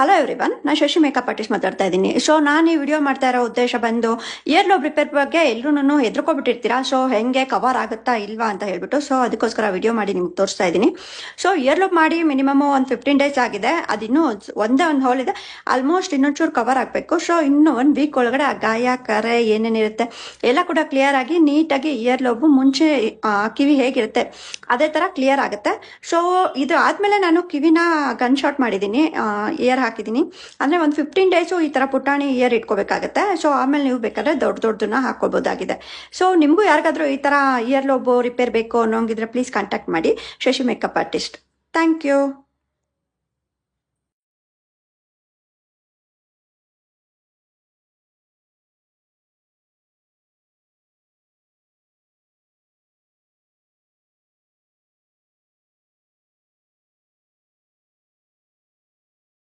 Hello everyone, ನಾನು Shashi makeup artist ಮಾತಾಡ್ತಾ ಇದ್ದೀನಿ. ಸೊ ನಾನು ಈ ವಿಡಿಯೋ ಮಾಡ್ತಾ ಇರೋ ಉದ್ದೇಶ ಬಂದು ಇಯರ್ ಲೋಬ್ ರಿಪೇರ್ ಬಗ್ಗೆ ಎಲ್ಲರೂ ಹೆದರ್ಕೊಬಿಟ್ಟಿರ್ತೀರಾ. ಸೊ ಹೆಂಗೆ ಕವರ್ ಆಗುತ್ತಾ ಇಲ್ವಾ ಅಂತ ಹೇಳ್ಬಿಟ್ಟು ಸೊ ಅದಕ್ಕೋಸ್ಕರ ವಿಡಿಯೋ ಮಾಡಿ ನಿಮ್ಗೆ ತೋರಿಸ್ತಾ ಇದ್ದೀನಿ. ಸೊ ಇಯರ್ ಲೋಬ್ ಮಾಡಿ ಮಿನಿಮಮ್ ಒಂದು 15 ಡೇಸ್ ಆಗಿದೆ. ಅದಿನ್ನೂ ಒಂದೇ ಒಂದು ಹೋಲ್ ಇದೆ, ಆಲ್ಮೋಸ್ಟ್ ಇನ್ನೊಂಚೂರು ಕವರ್ ಆಗಬೇಕು. ಸೊ ಇನ್ನು 1 ವೀಕ್ ಒಳಗಡೆ ಆ ಗಾಯ ಕರೆ ಏನೇನಿರುತ್ತೆ ಎಲ್ಲ ಕೂಡ ಕ್ಲಿಯರ್ ಆಗಿ ನೀಟಾಗಿ ಇಯರ್ ಲೋಬ್ ಮುಂಚೆ ಕಿವಿ ಹೇಗಿರುತ್ತೆ ಅದೇ ಥರ ಕ್ಲಿಯರ್ ಆಗುತ್ತೆ. ಸೊ ಇದು ಆದಮೇಲೆ ನಾನು ಕಿವಿನ ಗನ್ ಶಾಟ್ ಮಾಡಿದ್ದೀನಿ, ಇಯರ್ ಹಾಕಿದ್ದೀನಿ. ಅಂದರೆ ಒಂದು 15 ಡೇಸು ಈ ಥರ ಪುಟಾಣಿ ಇಯರ್ ಇಟ್ಕೋಬೇಕಾಗತ್ತೆ. ಸೊ ಆಮೇಲೆ ನೀವು ಬೇಕಾದ್ರೆ ದೊಡ್ಡದನ್ನ ಹಾಕೋಬೋದಾಗಿದೆ. ಸೊ ನಿಮಗೂ ಯಾರಿಗಾದ್ರೂ ಈ ಥರ ಇಯರ್ ಲೋಬ್ ರಿಪೇರ್ ಬೇಕು ಅನ್ನೋಂಗಿದ್ರೆ ಪ್ಲೀಸ್ ಕಾಂಟ್ಯಾಕ್ಟ್ ಮಾಡಿ Shashi makeup artist. Thank you.